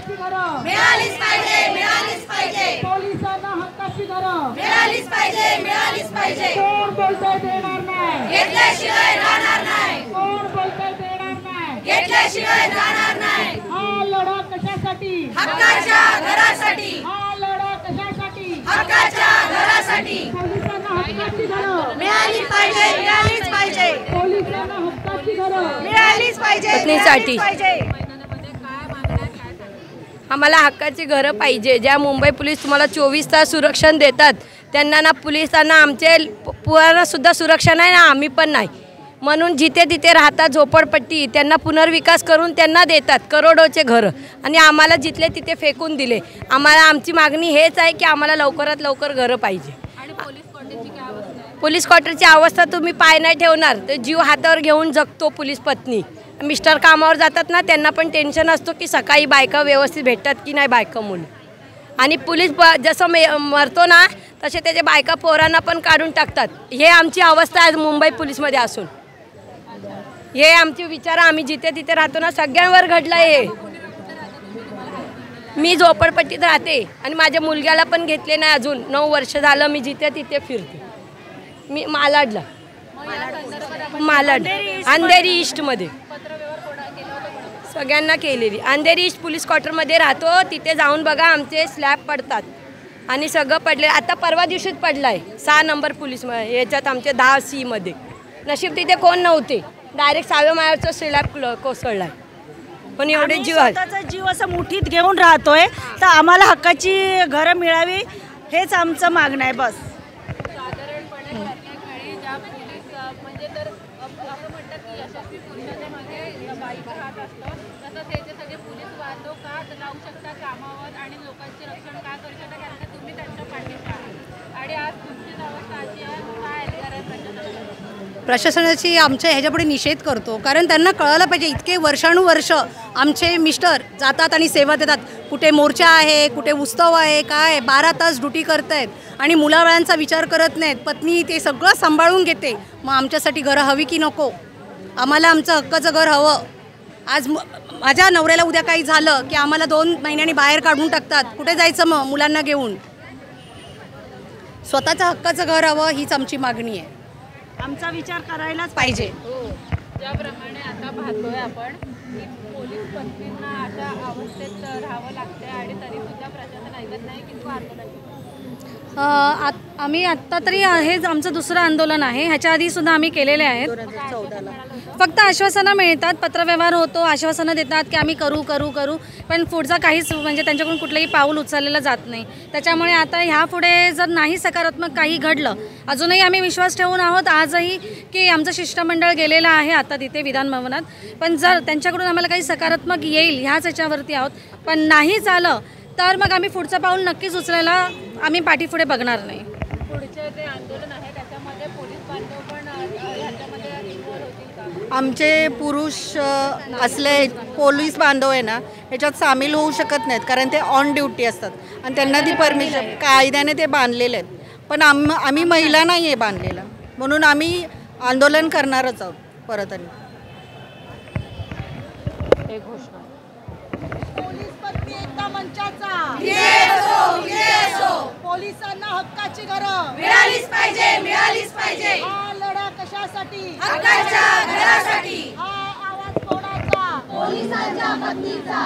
हक्काची घरं मिळालीच पाहिजे, मिळालीच पाहिजे. पोलिसांना हक्काची घरं मिळालीच पाहिजे, मिळालीच पाहिजे. कोण बोलतंय देणार नाही, घेतल्याशिवाय राहणार नाही. कोण बोलतंय देणार नाही, घेतल्याशिवाय राहणार नाही. हा लढा कशासाठी, हक्काच्या घरासाठी, हा लढा कशासाठी, हक्काच्या घरासाठी. पोलिसांना हक्काची घरं मिळालीच पाहिजे, मिळालीच पाहिजे. पोलिसांना हक्काची घरं मिळालीच पाहिजे, पत्नीसाठी. मिळालीच पाहिजे. आम्हाला हक्काची घरं पाहिजे. ज्या मुंबई पोलीस तुम्हाला 24 तास सुरक्षण देतात त्यांना ना पोलिसांना आमचे पुराणासुद्धा सुरक्षा नाही ना आम्ही पण नाही. म्हणून जिथे तिथे राहतात झोपडपट्टी त्यांना पुनर्विकास करून त्यांना देतात करोडोचे घरं आणि आम्हाला जिथले तिथे फेकून दिले. आम्हाला आमची मागणी हेच आहे की आम्हाला लवकरात लवकर घरं पाहिजे. पोलीस क्वार्टरची अवस्था तुम्ही पाय नाही ठेवणार तर जीव हातावर घेऊन जगतो पोलीस पत्नी. मिस्टर कामावर जातात ना त्यांना पण टेन्शन असतो की सकाळी बायका व्यवस्थित भेटतात की नाही बायका मुलं. आणि पोलीस जसं मरतो ना तसे त्याचे बायका पोरांना पण काढून टाकतात. हे आमची अवस्था आहे मुंबई पोलीसमध्ये असून. हे आमचे विचार आम्ही जिथे तिथे राहतो ना सगळ्यांवर घडलं आहे. मी झोपडपट्टीत राहते आणि माझ्या मुलग्याला पण घेतले नाही अजून 9 वर्ष झालं. मी जिथे तिथे फिरते. मी मालाड अंधेरी ईस्टमध्ये सगळ्यांना केलेली. अंधेरी ईस्ट पोलीस क्वार्टरमध्ये राहतो तिथे जाऊन बघा आमचे स्लॅब पडतात आणि सगळं पडले. आता परवा दिवशीच पडलं आहे 6 नंबर पोलीस याच्यात आमच्या 10C मध्ये. नशीब तिथे कोण नव्हते डायरेक्ट 6व्या माळ्याचा स्लॅब कोसळला आहे. पण एवढे जीव असं मुठीत घेऊन राहतोय तर आम्हाला हक्काची घरं मिळावी हेच आमचं मागणं आहे बस. प्रशासनाची आमच्या ह्याच्यापुढे निषेध करतो कारण त्यांना कळायला पाहिजे इतके वर्षानुवर्ष आमचे मिस्टर जातात आणि सेवा देतात. कुठे मोर्चा आहे कुठे उत्सव आहे काय 12 तास ड्युटी करत आहेत आणि मुलाबाळांचा विचार करत नाहीत. पत्नी ते सगळं सांभाळून घेते. मग आमच्यासाठी घरं हवी की नको. आम्हाला आमचं हक्काचं घर हवं. आज माझ्या नवऱ्याला उद्या काही झालं की आम्हाला 2 महिन्यांनी बाहेर काढून टाकतात. कुठे जायचं मग मुलांना घेऊन. स्वतःचं हक्काचं घर हवं हीच आमची मागणी आहे. आमचा विचार करायलाच पाहिजे. ज्याप्रमाणे आता पाहतोय आपण की पोलीस पत्नींना अशा अवस्थेत राहावं लागते आणि तरीसुद्धा प्रशासन ऐकत नाही. किंवा आंदोलन आम्ही आत्ता तरी हेच आमचं दुसरं आंदोलन आहे. ह्याच्या आधीसुद्धा आम्ही केलेले आहेत. फक्त आश्वासनं मिळतात पत्रव्यवहार होतो आश्वासनं देतात की आम्ही करू करू करू पण पुढचा काहीच म्हणजे त्यांच्याकडून कुठलंही पाऊल उचललेलं जात नाही. त्याच्यामुळे आता ह्यापुढे जर नाही सकारात्मक काही घडलं अजूनही आम्ही विश्वास ठेवून आहोत आजही की आमचं शिष्टमंडळ गेलेलं आहे आता तिथे विधान भवनात. पण जर त्यांच्याकडून आम्हाला काही सकारात्मक येईल ह्याच याच्यावरती आहोत. पण नाही झालं तर मग आम्ही पुढचं पाऊल नक्कीच उचलायला आम्ही पाठीपुढे बघणार नाही. पुढचे जे आंदोलन आहे त्याच्यामध्ये पोलीस बांधव पण ह्याच्यामध्ये इन्व्हॉल्व होतील का? आमचे पुरुष असले पोलीस बांधव आहे ना ह्याच्यात सामील होऊ शकत नाहीत कारण ते ऑन ड्युटी असतात आणि त्यांना ती परमिशन कायद्याने ते बांधलेले आहेत. पण आम्ही महिला नाही आहे बांधलेला म्हणून आम्ही आंदोलन करणारच आहोत परत. आणि एक घोषणा पोलीस पत्नी एकता मंचाचा पोलिसांना हक्काची घरं मिळालीच पाहिजे, मिळालीच पाहिजे. हा लढा कशासाठी, हक्काच्या घरासाठी. हा आवाज कोणाचा, पोलिसांच्या पत्नीचा.